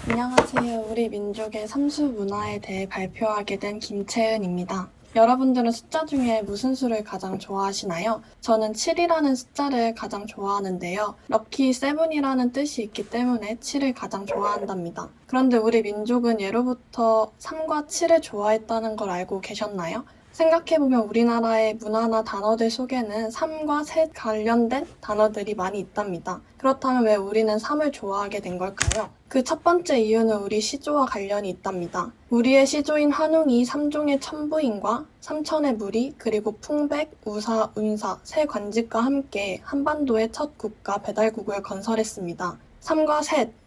안녕하세요. 우리 민족의 삼수 문화에 대해 발표하게 된 김채은입니다. 여러분들은 숫자 중에 무슨 수를 가장 좋아하시나요? 저는 7이라는 숫자를 가장 좋아하는데요. 럭키 세븐이라는 뜻이 있기 때문에 7을 가장 좋아한답니다. 그런데 우리 민족은 예로부터 3과 7을 좋아했다는 걸 알고 계셨나요? 생각해보면 우리나라의 문화나 단어들 속에는 3과 셋 관련된 단어들이 많이 있답니다. 그렇다면 왜 우리는 3을 좋아하게 된 걸까요? 그 첫 번째 이유는 우리 시조와 관련이 있답니다. 우리의 시조인 환웅이 3종의 천부인과 삼천의 무리, 그리고 풍백, 우사, 운사, 세 관직과 함께 한반도의 첫 국가 배달국을 건설했습니다. 3과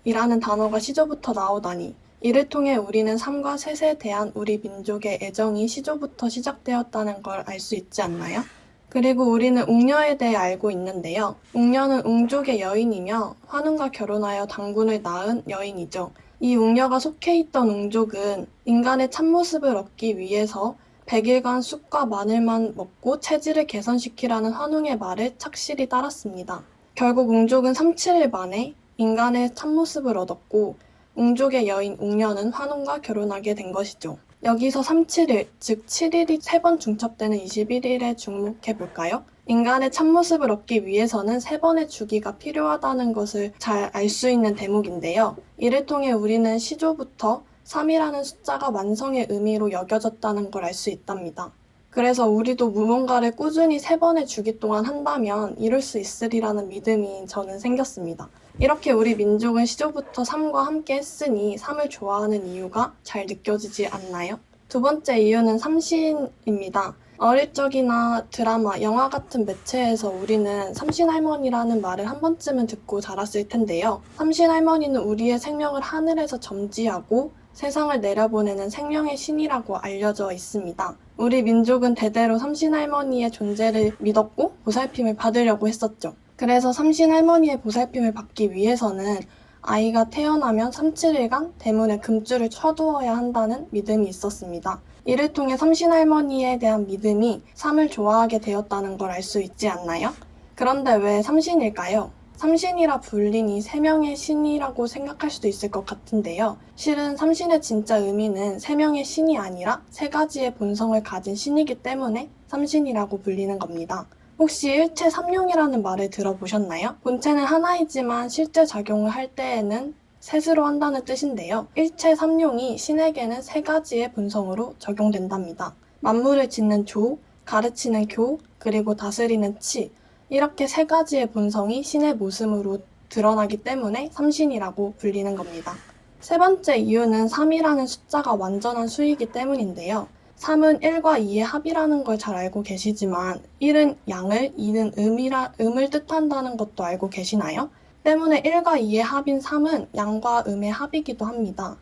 셋이라는 단어가 시조부터 나오다니 이를 통해 우리는 삶과 셋에 대한 우리 민족의 애정이 시조부터 시작되었다는 걸 알 수 있지 않나요? 그리고 우리는 웅녀에 대해 알고 있는데요. 웅녀는 웅족의 여인이며 환웅과 결혼하여 당군을 낳은 여인이죠. 이 웅녀가 속해 있던 웅족은 인간의 참모습을 얻기 위해서 100일간 쑥과 마늘만 먹고 체질을 개선시키라는 환웅의 말을 착실히 따랐습니다. 결국 웅족은 3-7일 만에 인간의 참모습을 얻었고 웅족의 여인 웅녀는 환웅과 결혼하게 된 것이죠. 여기서 3-7일, 즉 7일이 3번 중첩되는 21일에 주목해볼까요? 인간의 참모습을 얻기 위해서는 3번의 주기가 필요하다는 것을 잘 알 수 있는 대목인데요. 이를 통해 우리는 시조부터 3이라는 숫자가 완성의 의미로 여겨졌다는 걸 알 수 있답니다. 그래서 우리도 무언가를 꾸준히 3번의 주기 동안 한다면 이룰 수 있으리라는 믿음이 저는 생겼습니다. 이렇게 우리 민족은 시조부터 3과 함께 했으니 3을 좋아하는 이유가 잘 느껴지지 않나요? 두 번째 이유는 삼신입니다. 어릴 적이나 드라마, 영화 같은 매체에서 우리는 삼신할머니라는 말을 한 번쯤은 듣고 자랐을 텐데요. 삼신할머니는 우리의 생명을 하늘에서 점지하고 세상을 내려보내는 생명의 신이라고 알려져 있습니다. 우리 민족은 대대로 삼신할머니의 존재를 믿었고 보살핌을 받으려고 했었죠. 그래서 삼신할머니의 보살핌을 받기 위해서는 아이가 태어나면 3-7일간 대문에 금줄을 쳐두어야 한다는 믿음이 있었습니다. 이를 통해 삼신할머니에 대한 믿음이 3을 좋아하게 되었다는 걸 알 수 있지 않나요? 그런데 왜 삼신일까요? 삼신이라 불린 이 3명의 신이라고 생각할 수도 있을 것 같은데요. 실은 삼신의 진짜 의미는 3명의 신이 아니라 3가지의 본성을 가진 신이기 때문에 삼신이라고 불리는 겁니다. 혹시 일체삼용이라는 말을 들어보셨나요? 본체는 하나이지만 실제 작용을 할 때에는 셋으로 한다는 뜻인데요. 일체삼용이 신에게는 3가지의 본성으로 적용된답니다. 만물을 짓는 조, 가르치는 교, 그리고 다스리는 치, 이렇게 3가지의 본성이 신의 모습으로 드러나기 때문에 삼신이라고 불리는 겁니다. 세 번째 이유는 3이라는 숫자가 완전한 수이기 때문인데요. 3은 1과 2의 합이라는 걸 잘 알고 계시지만 1은 양을, 2는 음을 뜻한다는 것도 알고 계시나요? 때문에 1과 2의 합인 3은 양과 음의 합이기도 합니다.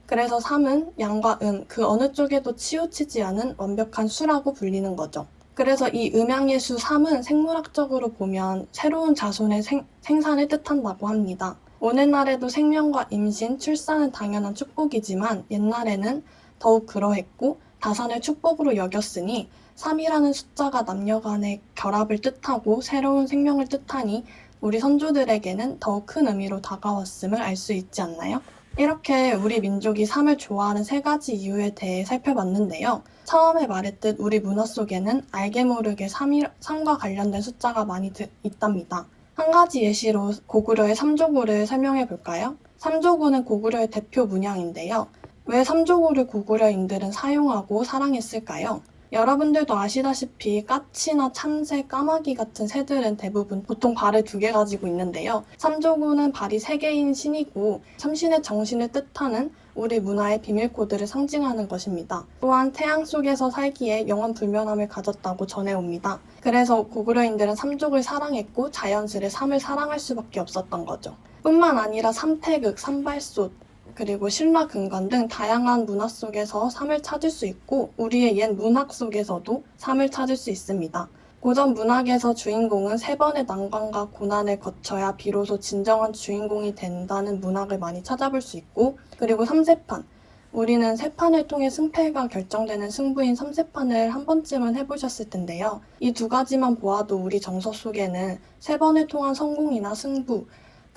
그래서 3은 양과 그 어느 쪽에도 치우치지 않은 완벽한 수라고 불리는 거죠. 그래서 이 음양의 수 3은 생물학적으로 보면 새로운 자손의 생산을 뜻한다고 합니다. 오늘날에도 생명과 임신, 출산은 당연한 축복이지만 옛날에는 더욱 그러했고 다산을 축복으로 여겼으니 3이라는 숫자가 남녀 간의 결합을 뜻하고 새로운 생명을 뜻하니 우리 선조들에게는 더욱 큰 의미로 다가왔음을 알 수 있지 않나요? 이렇게 우리 민족이 3을 좋아하는 3가지 이유에 대해 살펴봤는데요. 처음에 말했듯 우리 문화 속에는 알게 모르게 3과 관련된 숫자가 많이 있답니다. 한 가지 예시로 고구려의 삼조고를 설명해 볼까요? 삼조고는 고구려의 대표 문양인데요. 왜 삼조고를 고구려인들은 사용하고 사랑했을까요? 여러분들도 아시다시피 까치나 참새, 까마귀 같은 새들은 대부분 보통 발을 2개 가지고 있는데요. 삼조고는 발이 3개인 신이고 삼신의 정신을 뜻하는 우리 문화의 비밀코드를 상징하는 것입니다. 또한 태양 속에서 살기에 영원 불면함을 가졌다고 전해옵니다. 그래서 고구려인들은 삼족을 사랑했고 자연스레 3을 사랑할 수밖에 없었던 거죠. 뿐만 아니라 삼태극, 삼발솥, 그리고 신라 근관 등 다양한 문화 속에서 3을 찾을 수 있고 우리의 옛 문학 속에서도 3을 찾을 수 있습니다. 고전 문학에서 주인공은 3번의 난관과 고난을 거쳐야 비로소 진정한 주인공이 된다는 문학을 많이 찾아볼 수 있고 그리고 삼세판, 우리는 세 판을 통해 승패가 결정되는 승부인 삼세판을 한 번쯤은 해보셨을 텐데요. 이 2가지만 보아도 우리 정서 속에는 3번을 통한 성공이나 승부,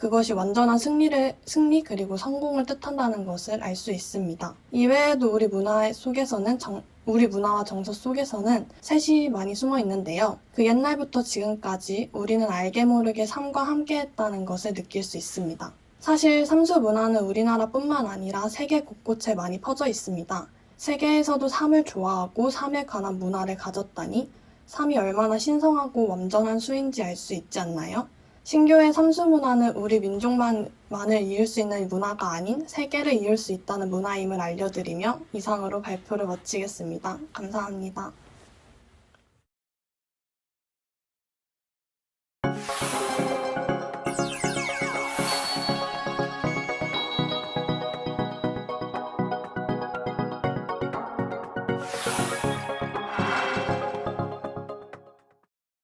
그것이 완전한 승리 그리고 성공을 뜻한다는 것을 알 수 있습니다. 이외에도 우리 문화와 정서 속에서는 셋이 많이 숨어 있는데요. 그 옛날부터 지금까지 우리는 알게 모르게 삶과 함께했다는 것을 느낄 수 있습니다. 사실 삼수 문화는 우리나라뿐만 아니라 세계 곳곳에 많이 퍼져 있습니다. 세계에서도 삶을 좋아하고 삶에 관한 문화를 가졌다니 삶이 얼마나 신성하고 완전한 수인지 알 수 있지 않나요? 신교의 삼수 문화는 우리 민족만을 이을 수 있는 문화가 아닌 세계를 이을 수 있다는 문화임을 알려드리며 이상으로 발표를 마치겠습니다. 감사합니다.